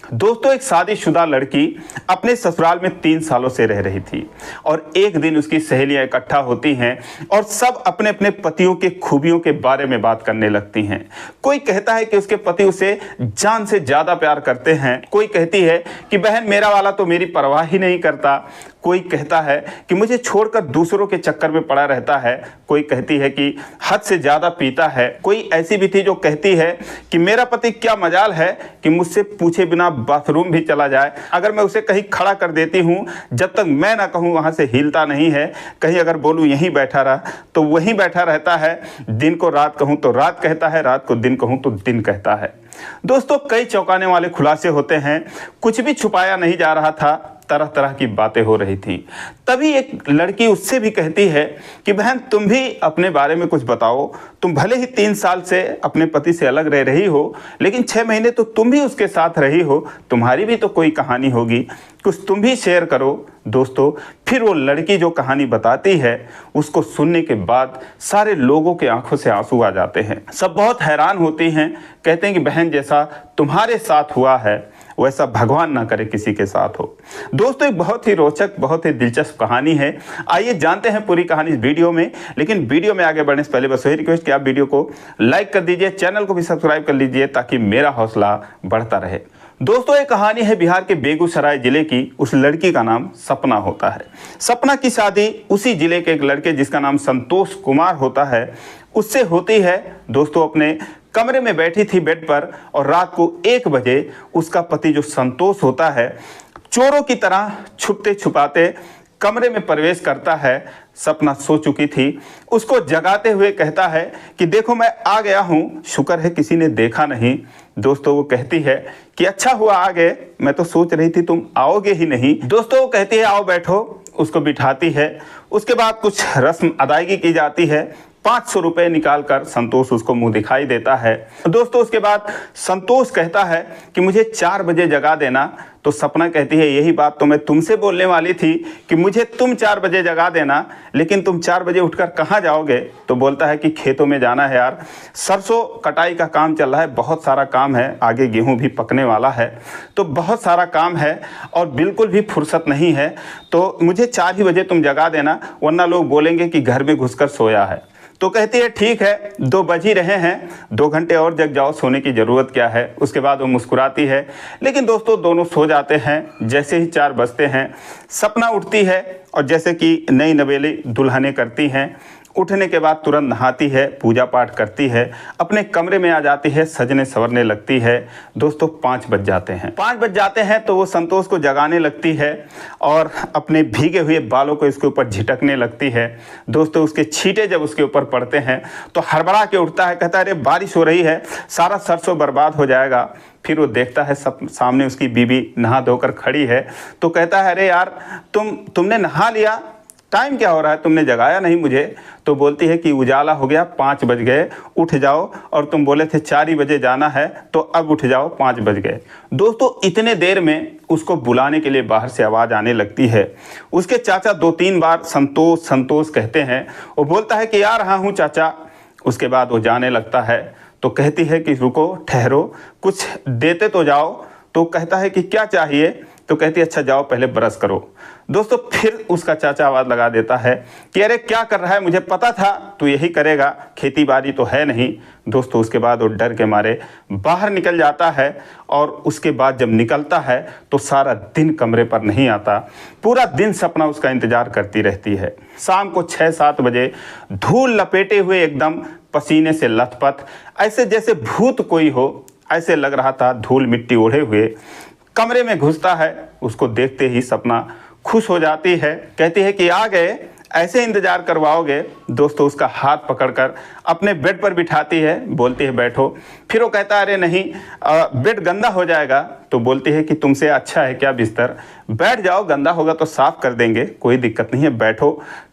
दोस्तों, एक शादीशुदा लड़की अपने ससुराल में 3 सालों से रह रही थी और एक दिन उसकी सहेलियां इकट्ठा होती हैं और सब अपने अपने पतियों के खूबियों के बारे में बात करने लगती हैं। कोई कहता है कि उसके पति उसे जान से ज़्यादा प्यार करते हैं, कोई कहती है कि बहन मेरा वाला तो मेरी परवाह ही नहीं करता, कोई कहता है कि मुझे छोड़कर दूसरों के चक्कर में पड़ा रहता है, कोई कहती है कि हद से ज़्यादा पीता है, कोई ऐसी भी थी जो कहती है कि मेरा पति क्या मजाल है कि मुझसे पूछे बिना बाथरूम भी चला जाए, अगर मैं उसे कहीं खड़ा कर देती हूँ जब तक मैं ना कहूँ वहाँ से हिलता नहीं है, कहीं अगर बोलूँ यहीं बैठा रहा तो वहीं बैठा रहता है, दिन को रात कहूँ तो रात कहता है, रात को दिन कहूँ तो दिन कहता है। दोस्तों, कई चौंकाने वाले खुलासे होते हैं, कुछ भी छुपाया नहीं जा रहा था, तरह तरह की बातें हो रही थी। तभी एक लड़की उससे भी कहती है कि बहन तुम भी अपने बारे में कुछ बताओ, तुम भले ही 3 साल से अपने पति से अलग रह रही हो लेकिन 6 महीने तो तुम भी उसके साथ रही हो, तुम्हारी भी तो कोई कहानी होगी, कुछ तुम भी शेयर करो। दोस्तों, फिर वो लड़की जो कहानी बताती है उसको सुनने के बाद सारे लोगों के आंखों से आंसू आ जाते हैं। सब बहुत हैरान होती हैं, कहते हैं कि बहन जैसा तुम्हारे साथ हुआ है वैसा भगवान ना करे किसी के साथ हो। दोस्तों, एक बहुत ही रोचक, बहुत ही दिलचस्प कहानी है। आइए जानते हैं पूरी कहानी इस वीडियो में, लेकिन वीडियो में आगे बढ़ने से पहले बस वही रिक्वेस्ट कि आप वीडियो को लाइक कर दीजिए, चैनल को भी सब्सक्राइब कर लीजिए ताकि मेरा हौसला बढ़ता रहे। दोस्तों, एक कहानी है बिहार के बेगूसराय जिले की। उस लड़की का नाम सपना होता है। सपना की शादी उसी जिले के एक लड़के जिसका नाम संतोष कुमार होता है उससे होती है। दोस्तों, अपने कमरे में बैठी थी बेड पर और रात को 1 बजे उसका पति जो संतोष होता है चोरों की तरह छुपते छुपाते कमरे में प्रवेश करता है। सपना सो चुकी थी, उसको जगाते हुए कहता है कि देखो मैं आ गया हूँ, शुक्र है किसी ने देखा नहीं। दोस्तों, वो कहती है कि अच्छा हुआ आ गए, मैं तो सोच रही थी तुम आओगे ही नहीं। दोस्तों, वो कहती है आओ बैठो, उसको बिठाती है। उसके बाद कुछ रस्म अदायगी की जाती है। 500 रुपये निकाल कर संतोष उसको मुंह दिखाई देता है। दोस्तों, उसके बाद संतोष कहता है कि मुझे 4 बजे जगा देना। तो सपना कहती है यही बात तो मैं तुमसे बोलने वाली थी कि मुझे तुम 4 बजे जगा देना, लेकिन तुम 4 बजे उठकर कहाँ जाओगे? तो बोलता है कि खेतों में जाना है यार, सरसों कटाई का काम चल रहा है, बहुत सारा काम है, आगे गेहूँ भी पकने वाला है, तो बहुत सारा काम है और बिल्कुल भी फुर्सत नहीं है, तो मुझे 4 ही बजे तुम जगा देना वरना लोग बोलेंगे कि घर में घुसकर सोया है। तो कहती है ठीक है, 2 बज ही रहे हैं, 2 घंटे और जग जाओ, सोने की ज़रूरत क्या है। उसके बाद वो मुस्कुराती है। लेकिन दोस्तों, दोनों सो जाते हैं। जैसे ही 4 बजते हैं सपना उठती है और जैसे कि नई नवेली दुल्हनें करती हैं, उठने के बाद तुरंत नहाती है, पूजा पाठ करती है, अपने कमरे में आ जाती है, सजने संवरने लगती है। दोस्तों, 5 बज जाते हैं। 5 बज जाते हैं तो वो संतोष को जगाने लगती है और अपने भीगे हुए बालों को इसके ऊपर झिटकने लगती है। दोस्तों, उसके छींटे जब उसके ऊपर पड़ते हैं तो हड़बड़ा के उठता है, कहता है अरे बारिश हो रही है, सारा सरसों बर्बाद हो जाएगा। फिर वो देखता है सब सामने उसकी बीवी नहा धोकर खड़ी है। तो कहता है अरे यार तुमने नहा लिया, टाइम क्या हो रहा है, तुमने जगाया नहीं मुझे। तो बोलती है कि उजाला हो गया, 5 बज गए, उठ जाओ, और तुम बोले थे 4 ही बजे जाना है तो अब उठ जाओ, 5 बज गए। दोस्तों, इतने देर में उसको बुलाने के लिए बाहर से आवाज़ आने लगती है। उसके चाचा 2-3 बार संतोष संतोष कहते हैं। वो बोलता है कि आ रहा हूँ चाचा। उसके बाद वो जाने लगता है। तो कहती है कि रुको, ठहरो, कुछ देते तो जाओ। तो कहता है कि क्या चाहिए? तो कहती है अच्छा जाओ पहले ब्रश करो। दोस्तों, फिर उसका चाचा आवाज़ लगा देता है कि अरे क्या कर रहा है, मुझे पता था तू यही करेगा, खेती बाड़ी तो है नहीं। दोस्तों, उसके बाद वो डर के मारे बाहर निकल जाता है और उसके बाद जब निकलता है तो सारा दिन कमरे पर नहीं आता। पूरा दिन सपना उसका इंतज़ार करती रहती है। शाम को 6-7 बजे धूल लपेटे हुए, एकदम पसीने से लथपथ, ऐसे जैसे भूत कोई हो, ऐसे लग रहा था, धूल मिट्टी ओढ़े हुए कमरे में घुसता है। उसको देखते ही सपना खुश हो जाती है, कहती है कि आ गए, ऐसे इंतज़ार करवाओगे। दोस्तों, उसका हाथ पकड़कर अपने बेड पर बिठाती है, बोलती है बैठो। फिर वो कहता है अरे नहीं, बेड गंदा हो जाएगा। तो बोलती है कि तुमसे अच्छा है क्या बिस्तर, बैठ जाओ, गंदा होगा तो साफ़ कर देंगे, कोई दिक्कत नहीं है, बैठो।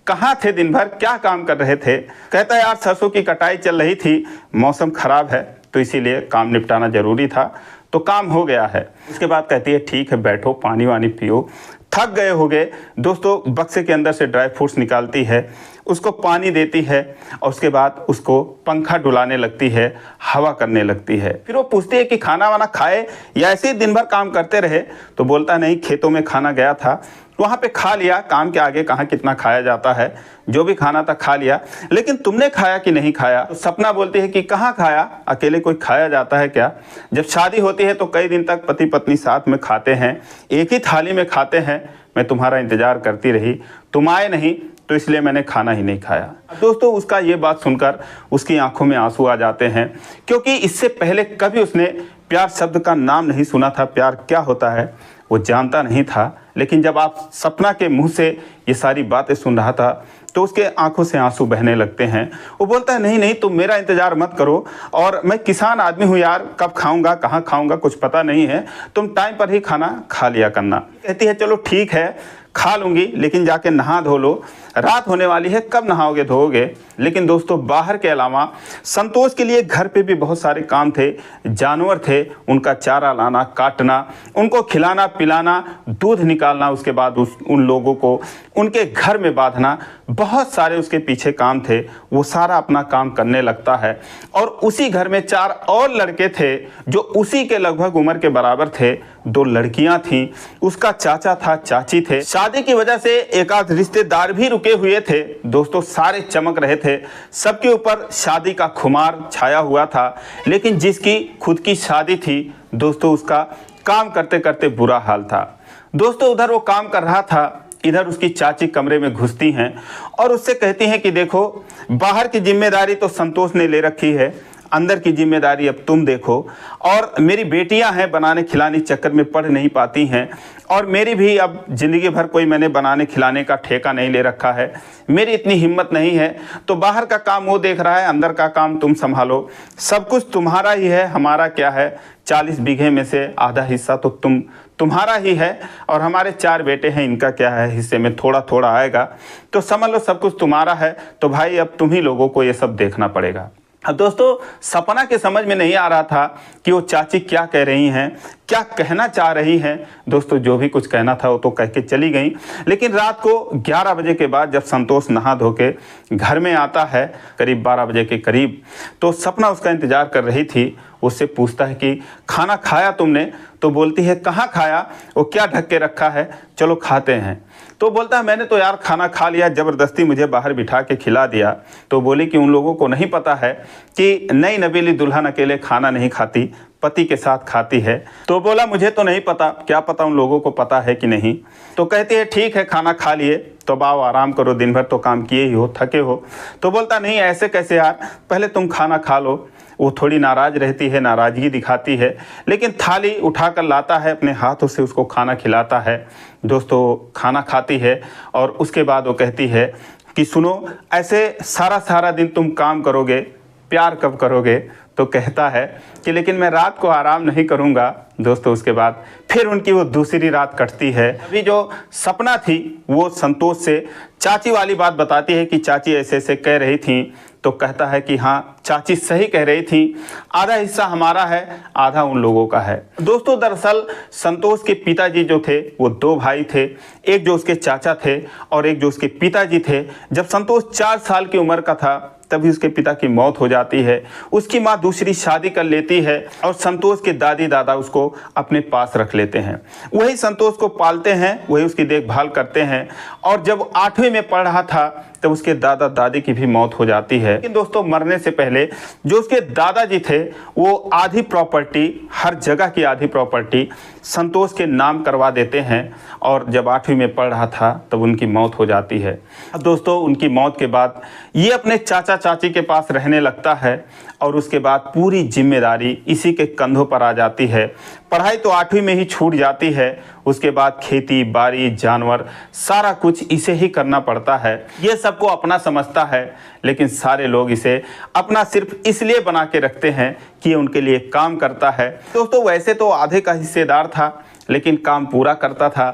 कहाँ थे दिन भर, क्या काम कर रहे थे? कहता है यार सरसों की कटाई चल रही थी, मौसम ख़राब है तो इसीलिए काम निपटाना ज़रूरी था, तो काम हो गया है। उसके बाद कहती है ठीक है बैठो, पानी वानी पियो, थक गए होगे। दोस्तों, बक्से के अंदर से ड्राई फ्रूट्स निकालती है, उसको पानी देती है और उसके बाद उसको पंखा डुलाने लगती है, हवा करने लगती है। फिर वो पूछती है कि खाना वाना खाए या ऐसे ही दिन भर काम करते रहे। तो बोलता नहीं, खेतों में खाना गया था, वहाँ पे खा लिया, काम के आगे कहाँ कितना खाया जाता है, जो भी खाना था खा लिया, लेकिन तुमने खाया कि नहीं खाया? तो सपना बोलती है कि कहाँ खाया, अकेले कोई खाया जाता है क्या? जब शादी होती है तो कई दिन तक पति पत्नी साथ में खाते हैं, एक ही थाली में खाते हैं। मैं तुम्हारा इंतजार करती रही, तुम आए नहीं तो इसलिए मैंने खाना ही नहीं खाया। दोस्तों, उसका ये बात सुनकर उसकी आंखों में आंसू आ जाते हैं, क्योंकि इससे पहले कभी उसने प्यार शब्द का नाम नहीं सुना था। प्यार क्या होता है वो जानता नहीं था। लेकिन जब आप सपना के मुंह से ये सारी बातें सुन रहा था तो उसके आंखों से आंसू बहने लगते हैं। वो बोलता है, नहीं नहीं, तुम मेरा इंतजार मत करो, और मैं किसान आदमी हूँ यार, कब खाऊंगा कहाँ खाऊंगा कुछ पता नहीं है, तुम टाइम पर ही खाना खा लिया करना। कहती है चलो ठीक है, खा लूंगी, लेकिन जाके नहा धो लो, रात होने वाली है, कब नहाओगे धोओगे? लेकिन दोस्तों, बाहर के अलावा संतोष के लिए घर पे भी बहुत सारे काम थे। जानवर थे, उनका चारा लाना, काटना, उनको खिलाना पिलाना, दूध निकालना, उसके बाद उन लोगों को उनके घर में बांधना, बहुत सारे उसके पीछे काम थे। वो सारा अपना काम करने लगता है। और उसी घर में 4 और लड़के थे जो उसी के लगभग उम्र के बराबर थे। 2 लड़कियां थीं, उसका चाचा था, चाची थे। शादी की वजह से एक आध रिश्तेदार भी रुके हुए थे। दोस्तों, सारे चमक रहे थे, सबके ऊपर शादी का खुमार छाया हुआ था। लेकिन जिसकी खुद की शादी थी दोस्तों, उसका काम करते करते बुरा हाल था। दोस्तों, उधर वो काम कर रहा था, इधर उसकी चाची कमरे में घुसती हैं और उससे कहती हैं कि देखो, बाहर की जिम्मेदारी तो संतोष ने ले रखी है, अंदर की जिम्मेदारी अब तुम देखो। और मेरी बेटियां हैं, बनाने खिलाने चक्कर में पढ़ नहीं पाती हैं, और मेरी भी अब ज़िंदगी भर कोई मैंने बनाने खिलाने का ठेका नहीं ले रखा है, मेरी इतनी हिम्मत नहीं है। तो बाहर का काम वो देख रहा है, अंदर का काम तुम संभालो, सब कुछ तुम्हारा ही है, हमारा क्या है? 40 बीघे में से आधा हिस्सा तो तुम्हारा ही है, और हमारे 4 बेटे हैं, इनका क्या है, हिस्से में थोड़ा थोड़ा आएगा, तो समझ लो सब कुछ तुम्हारा है। तो भाई अब तुम ही लोगों को ये सब देखना पड़ेगा। अब दोस्तों, सपना के समझ में नहीं आ रहा था कि वो चाची क्या कह रही हैं, क्या कहना चाह रही हैं। दोस्तों, जो भी कुछ कहना था वो तो कह के चली गई। लेकिन रात को 11 बजे के बाद जब संतोष नहा धो के घर में आता है, करीब 12 बजे के करीब, तो सपना उसका इंतजार कर रही थी। उससे पूछता है कि खाना खाया तुमने? तो बोलती है, कहाँ खाया, वो क्या ढक के रखा है, चलो खाते हैं। तो बोलता है, मैंने तो यार खाना खा लिया, ज़बरदस्ती मुझे बाहर बिठा के खिला दिया। तो बोली कि उन लोगों को नहीं पता है कि नई नवेली दुल्हन अकेले खाना नहीं खाती, पति के साथ खाती है। तो बोला, मुझे तो नहीं पता, क्या पता उन लोगों को पता है कि नहीं। तो कहती है, ठीक है, खाना खा लिए तो आओ आराम करो, दिन भर तो काम किए ही हो, थके हो। तो बोलता, नहीं ऐसे कैसे यार, पहले तुम खाना खा लो। वो थोड़ी नाराज़ रहती है, नाराज़गी दिखाती है, लेकिन थाली उठाकर लाता है, अपने हाथों से उसको खाना खिलाता है। दोस्तों, खाना खाती है और उसके बाद वो कहती है कि सुनो, ऐसे सारा दिन तुम काम करोगे, प्यार कब करोगे? तो कहता है कि लेकिन मैं रात को आराम नहीं करूँगा। दोस्तों, उसके बाद फिर उनकी वो दूसरी रात कटती है। अभी जो सपना थी वो संतोष से चाची वाली बात बताती है कि चाची ऐसे ऐसे कह रही थी। तो कहता है कि हाँ, चाची सही कह रही थी, आधा हिस्सा हमारा है, आधा उन लोगों का है। दोस्तों, दरअसल संतोष के पिताजी जो थे वो 2 भाई थे, एक जो उसके चाचा थे और एक जो उसके पिताजी थे। जब संतोष 4 साल की उम्र का था तभी उसके पिता की मौत हो जाती है। उसकी माँ दूसरी शादी कर लेती है और संतोष के दादी दादा उसको अपने पास रख लेते हैं। वही संतोष को पालते हैं, वही उसकी देखभाल करते हैं। और जब 8वीं में पढ़ रहा था तब उसके दादा दादी की भी मौत हो जाती है। लेकिन दोस्तों, मरने से पहले जो उसके दादाजी थे वो आधी प्रॉपर्टी, हर जगह की आधी प्रॉपर्टी संतोष के नाम करवा देते हैं। और जब 8वीं में पढ़ रहा था तब उनकी मौत हो जाती है। अब दोस्तों, उनकी मौत के बाद ये अपने चाचा चाची के पास रहने लगता है और उसके बाद पूरी जिम्मेदारी इसी के कंधों पर आ जाती है। पढ़ाई तो 8वीं में ही छूट जाती है, उसके बाद खेती बाड़ी जानवर सारा कुछ इसे ही करना पड़ता है। ये सबको अपना समझता है, लेकिन सारे लोग इसे अपना सिर्फ इसलिए बना के रखते हैं कि ये उनके लिए काम करता है। दोस्तों, वैसे तो आधे का हिस्सेदार था, लेकिन काम पूरा करता था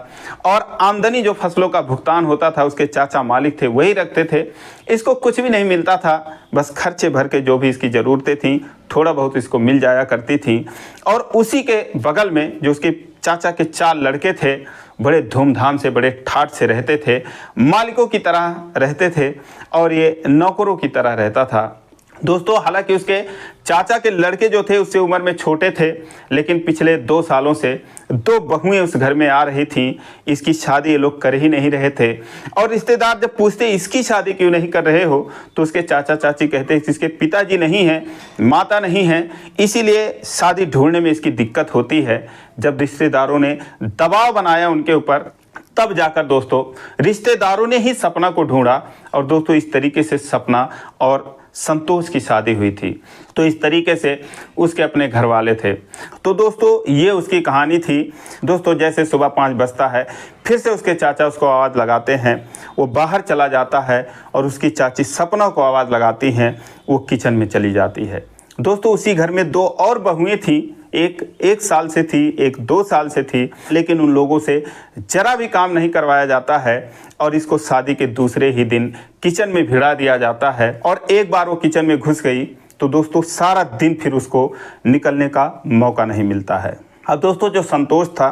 और आमदनी जो फसलों का भुगतान होता था उसके चाचा मालिक थे वही रखते थे। इसको कुछ भी नहीं मिलता था, बस खर्चे भर के जो भी इसकी ज़रूरतें थीं थोड़ा बहुत इसको मिल जाया करती थी। और उसी के बगल में जो उसके चाचा के 4 लड़के थे बड़े धूमधाम से बड़े ठाठ से रहते थे, मालिकों की तरह रहते थे और ये नौकरों की तरह रहता था। दोस्तों हालांकि उसके चाचा के लड़के जो थे उससे उम्र में छोटे थे, लेकिन पिछले 2 सालों से 2 बहुएं उस घर में आ रही थीं। इसकी शादी ये लोग कर ही नहीं रहे थे और रिश्तेदार जब पूछते इसकी शादी क्यों नहीं कर रहे हो तो उसके चाचा चाची कहते हैं इसके पिताजी नहीं हैं, माता नहीं हैं, इसीलिए शादी ढूंढने में इसकी दिक्कत होती है। जब रिश्तेदारों ने दबाव बनाया उनके ऊपर तब जाकर दोस्तों रिश्तेदारों ने ही सपना को ढूंढा और दोस्तों इस तरीके से सपना और संतोष की शादी हुई थी। तो इस तरीके से उसके अपने घर वाले थे। तो दोस्तों ये उसकी कहानी थी। दोस्तों जैसे सुबह 5 बजता है फिर से उसके चाचा उसको आवाज़ लगाते हैं, वो बाहर चला जाता है और उसकी चाची सपना को आवाज़ लगाती हैं, वो किचन में चली जाती है। दोस्तों उसी घर में 2 और बहुएं थीं, एक 1 साल से थी, एक 2 साल से थी, लेकिन उन लोगों से जरा भी काम नहीं करवाया जाता है और इसको शादी के दूसरे ही दिन किचन में भिड़ा दिया जाता है। और एक बार वो किचन में घुस गई तो दोस्तों सारा दिन फिर उसको निकलने का मौका नहीं मिलता है। अब दोस्तों जो संतोष था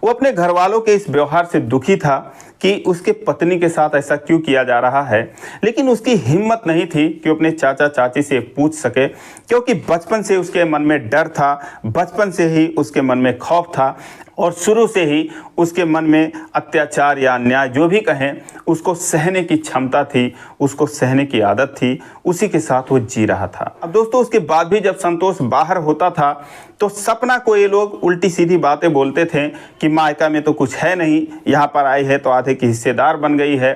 वो अपने घर वालों के इस व्यवहार से दुखी था कि उसके पत्नी के साथ ऐसा क्यों किया जा रहा है, लेकिन उसकी हिम्मत नहीं थी कि अपने चाचा चाची से पूछ सके, क्योंकि बचपन से उसके मन में डर था, बचपन से ही उसके मन में खौफ था और शुरू से ही उसके मन में अत्याचार या अन्याय जो भी कहें उसको सहने की क्षमता थी, उसको सहने की आदत थी, उसी के साथ वो जी रहा था। अब दोस्तों उसके बाद भी जब संतोष बाहर होता था तो सपना को ये लोग उल्टी सीधी बातें बोलते थे कि मायका में तो कुछ है नहीं, यहाँ पर आई है तो आधे की हिस्सेदार बन गई है।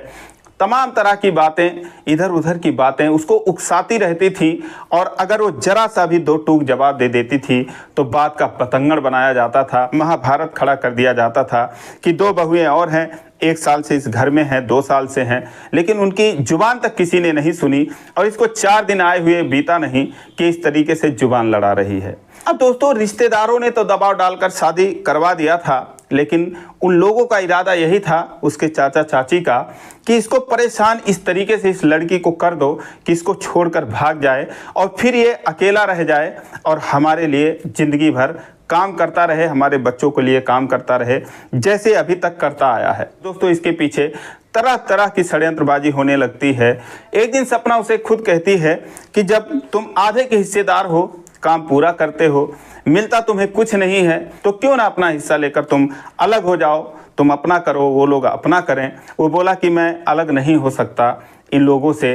तमाम तरह की बातें, इधर उधर की बातें उसको उकसाती रहती थी और अगर वो जरा सा भी 2 टूक जवाब दे देती थी तो बात का पतंगड़ बनाया जाता था, महाभारत खड़ा कर दिया जाता था कि 2 बहुएं और हैं, 1 साल से इस घर में हैं, 2 साल से हैं, लेकिन उनकी जुबान तक किसी ने नहीं सुनी और इसको 4 दिन आए हुए बीता नहीं कि इस तरीके से जुबान लड़ा रही है। अब दोस्तों रिश्तेदारों ने तो दबाव डालकर शादी करवा दिया था, लेकिन उन लोगों का इरादा यही था उसके चाचा चाची का कि इसको परेशान इस तरीके से इस लड़की को कर दो कि इसको छोड़कर भाग जाए और फिर ये अकेला रह जाए और हमारे लिए ज़िंदगी भर काम करता रहे, हमारे बच्चों के लिए काम करता रहे जैसे अभी तक करता आया है। दोस्तों इसके पीछे तरह तरह की षड्यंत्रबाजी होने लगती है। एक दिन सपना उसे खुद कहती है कि जब तुम आधे के हिस्सेदार हो, काम पूरा करते हो, मिलता तुम्हें कुछ नहीं है, तो क्यों ना अपना हिस्सा लेकर तुम अलग हो जाओ, तुम अपना करो, वो लोग अपना करें। वो बोला कि मैं अलग नहीं हो सकता इन लोगों से।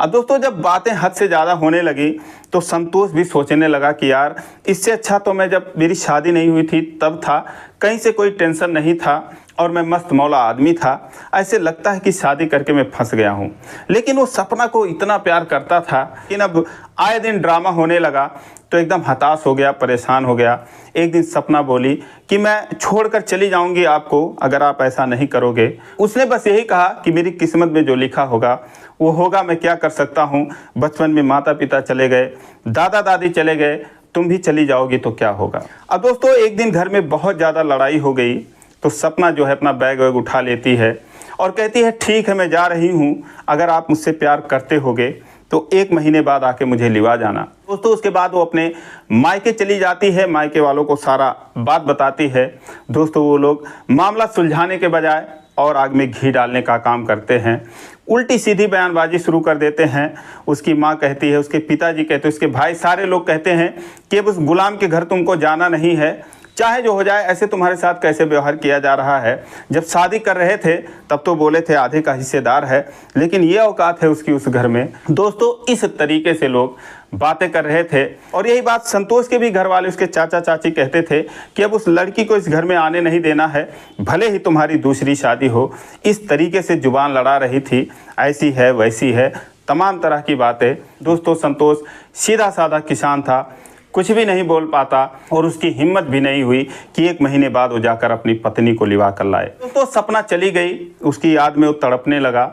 अब दोस्तों जब बातें हद से ज़्यादा होने लगी तो संतोष भी सोचने लगा कि यार इससे अच्छा तो मैं जब मेरी शादी नहीं हुई थी तब था, कहीं से कोई टेंशन नहीं था और मैं मस्त मौला आदमी था। ऐसे लगता है कि शादी करके मैं फंस गया हूँ। लेकिन वो सपना को इतना प्यार करता था कि अब आए दिन ड्रामा होने लगा तो एकदम हताश हो गया, परेशान हो गया। एक दिन सपना बोली कि मैं छोड़कर चली जाऊंगी आपको अगर आप ऐसा नहीं करोगे। उसने बस यही कहा कि मेरी किस्मत में जो लिखा होगा वो होगा, मैं क्या कर सकता हूँ। बचपन में माता पिता चले गए, दादा दादी चले गए, तुम भी चली जाओगी तो क्या होगा। अब दोस्तों एक दिन घर में बहुत ज़्यादा लड़ाई हो गई तो सपना जो है अपना बैग वैग उठा लेती है और कहती है ठीक है मैं जा रही हूँ, अगर आप मुझसे प्यार करते होगे तो 1 महीने बाद आके मुझे लिवा जाना। दोस्तों उसके बाद वो अपने मायके चली जाती है, मायके वालों को सारा बात बताती है। दोस्तों वो लोग मामला सुलझाने के बजाय और आग में घी डालने का काम करते हैं, उल्टी सीधी बयानबाजी शुरू कर देते हैं। उसकी माँ कहती है, उसके पिताजी कहते हैं, उसके भाई, सारे लोग कहते हैं कि अब उस गुलाम के घर तुमको जाना नहीं है, चाहे जो हो जाए। ऐसे तुम्हारे साथ कैसे व्यवहार किया जा रहा है। जब शादी कर रहे थे तब तो बोले थे आधे का हिस्सेदार है, लेकिन ये औकात है उसकी उस घर में। दोस्तों इस तरीके से लोग बातें कर रहे थे और यही बात संतोष के भी घर वाले, उसके चाचा चाची कहते थे कि अब उस लड़की को इस घर में आने नहीं देना है, भले ही तुम्हारी दूसरी शादी हो। इस तरीके से जुबान लड़ा रही थी, ऐसी है वैसी है, तमाम तरह की बातें। दोस्तों संतोष सीधा साधा किसान था, कुछ भी नहीं बोल पाता और उसकी हिम्मत भी नहीं हुई कि 1 महीने बाद वो जाकर अपनी पत्नी को लिवा कर लाए। तो सपना चली गई, उसकी याद में वो तड़पने लगा।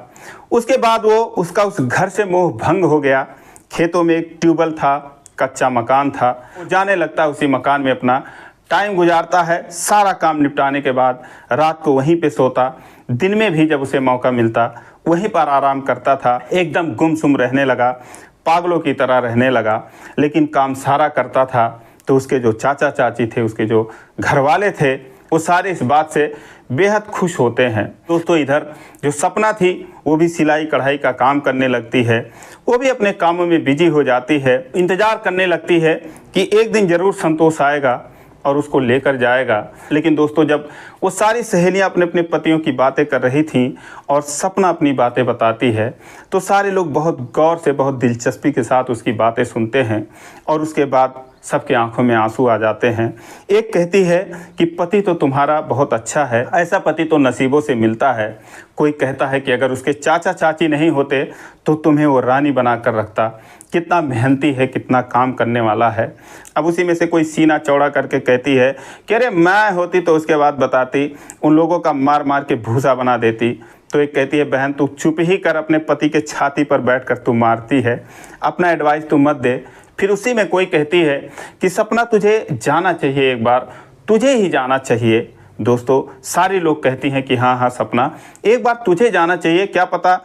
उसके बाद वो उसका उस घर से मोह भंग हो गया। खेतों में एक ट्यूबवेल था, कच्चा मकान था, वो जाने लगता उसी मकान में अपना टाइम गुजारता है, सारा काम निपटाने के बाद रात को वहीं पे सोता, दिन में भी जब उसे मौका मिलता वहीं पर आराम करता था। एकदम गुमसुम रहने लगा, पागलों की तरह रहने लगा, लेकिन काम सारा करता था। तो उसके जो चाचा चाची थे, उसके जो घर वाले थे, वो सारे इस बात से बेहद खुश होते हैं। दोस्तों इधर जो सपना थी वो भी सिलाई कढ़ाई का काम करने लगती है, वो भी अपने कामों में बिजी हो जाती है। इंतज़ार करने लगती है कि एक दिन ज़रूर संतोष आएगा और उसको लेकर जाएगा। लेकिन दोस्तों जब वो सारी सहेलियां अपने अपने पतियों की बातें कर रही थीं और सपना अपनी बातें बताती है, तो सारे लोग बहुत गौर से, बहुत दिलचस्पी के साथ उसकी बातें सुनते हैं और उसके बाद सबके आंखों में आंसू आ जाते हैं। एक कहती है कि पति तो तुम्हारा बहुत अच्छा है, ऐसा पति तो नसीबों से मिलता है। कोई कहता है कि अगर उसके चाचा चाची नहीं होते तो तुम्हें वो रानी बना कर रखता, कितना मेहनती है, कितना काम करने वाला है। अब उसी में से कोई सीना चौड़ा करके कहती है कि अरे मैं होती तो उसके बाद बताती, उन लोगों का मार मार के भूसा बना देती। तो एक कहती है बहन तू चुप ही कर, अपने पति के छाती पर बैठकर तू मारती है, अपना एडवाइस तू मत दे। फिर उसी में कोई कहती है कि सपना तुझे जाना चाहिए, एक बार तुझे ही जाना चाहिए। दोस्तों सारे लोग कहती हैं कि हाँ हाँ सपना, एक बार तुझे जाना चाहिए, क्या पता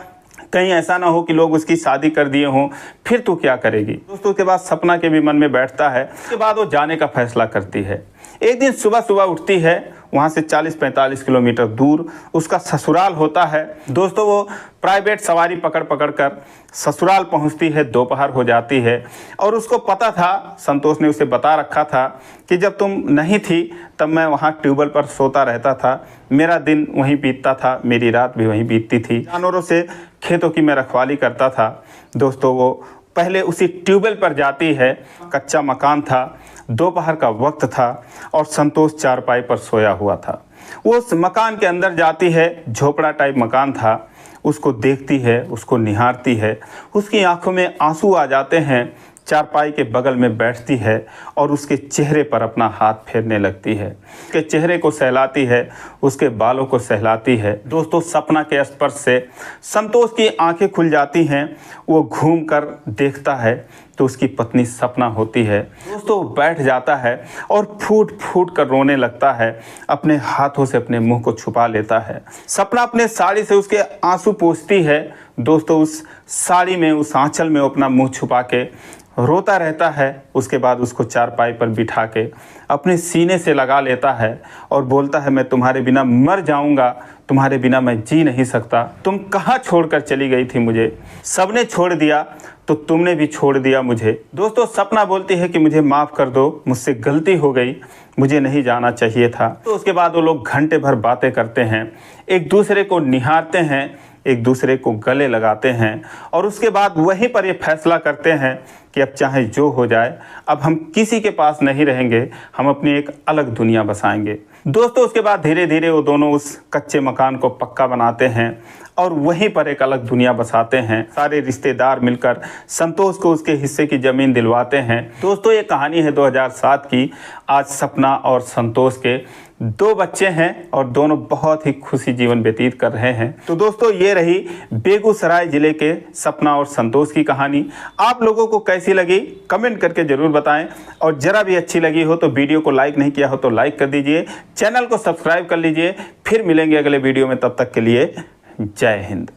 कहीं ऐसा ना हो कि लोग उसकी शादी कर दिए हों, फिर तू क्या करेगी। दोस्तों उसके बाद सपना के भी मन में बैठता है, उसके बाद वो जाने का फैसला करती है। एक दिन सुबह सुबह उठती है, वहाँ से 40-45 किलोमीटर दूर उसका ससुराल होता है। दोस्तों वो प्राइवेट सवारी पकड़ पकड़ कर ससुराल पहुँचती है, दोपहर हो जाती है और उसको पता था, संतोष ने उसे बता रखा था कि जब तुम नहीं थी तब मैं वहाँ ट्यूबवेल पर सोता रहता था, मेरा दिन वहीं बीतता था, मेरी रात भी वहीं बीतती थी, जानवरों से खेतों की मैं रखवाली करता था। दोस्तों वो पहले उसी ट्यूबवेल पर जाती है, कच्चा मकान था, दोपहर का वक्त था और संतोष चारपाई पर सोया हुआ था। वो उस मकान के अंदर जाती है, झोपड़ा टाइप मकान था, उसको देखती है, उसको निहारती है, उसकी आंखों में आंसू आ जाते हैं। चारपाई के बगल में बैठती है और उसके चेहरे पर अपना हाथ फेरने लगती है, उसके चेहरे को सहलाती है, उसके बालों को सहलाती है। दोस्तों सपना के स्पर्श से संतोष की आंखें खुल जाती हैं, वो घूम कर देखता है तो उसकी पत्नी सपना होती है। दोस्तों वो बैठ जाता है और फूट फूट कर रोने लगता है, अपने हाथों से अपने मुंह को छुपा लेता है। सपना अपने साड़ी से उसके आंसू पोंछती है। दोस्तों उस साड़ी में, उस आंचल में अपना मुंह छुपा के रोता रहता है। उसके बाद उसको चारपाई पर बिठा के अपने सीने से लगा लेता है और बोलता है मैं तुम्हारे बिना मर जाऊंगा, तुम्हारे बिना मैं जी नहीं सकता। तुम कहाँ छोड़कर चली गई थी मुझे, सबने छोड़ दिया तो तुमने भी छोड़ दिया मुझे। दोस्तों सपना बोलती है कि मुझे माफ़ कर दो, मुझसे गलती हो गई, मुझे नहीं जाना चाहिए था। तो उसके बाद वो लोग घंटे भर बातें करते हैं, एक दूसरे को निहारते हैं, एक दूसरे को गले लगाते हैं और उसके बाद वहीं पर ये फैसला करते हैं कि अब चाहे जो हो जाए, अब हम किसी के पास नहीं रहेंगे, हम अपनी एक अलग दुनिया बसाएंगे। दोस्तों उसके बाद धीरे धीरे वो दोनों उस कच्चे मकान को पक्का बनाते हैं और वहीं पर एक अलग दुनिया बसाते हैं। सारे रिश्तेदार मिलकर संतोष को उसके हिस्से की ज़मीन दिलवाते हैं। दोस्तों ये कहानी है 2007 की। आज सपना और संतोष के 2 बच्चे हैं और दोनों बहुत ही खुशी जीवन व्यतीत कर रहे हैं। तो दोस्तों ये रही बेगूसराय ज़िले के सपना और संतोष की कहानी। आप लोगों को कैसी लगी कमेंट करके ज़रूर बताएं और ज़रा भी अच्छी लगी हो तो वीडियो को लाइक नहीं किया हो तो लाइक कर दीजिए, चैनल को सब्सक्राइब कर लीजिए। फिर मिलेंगे अगले वीडियो में, तब तक के लिए जय हिंद।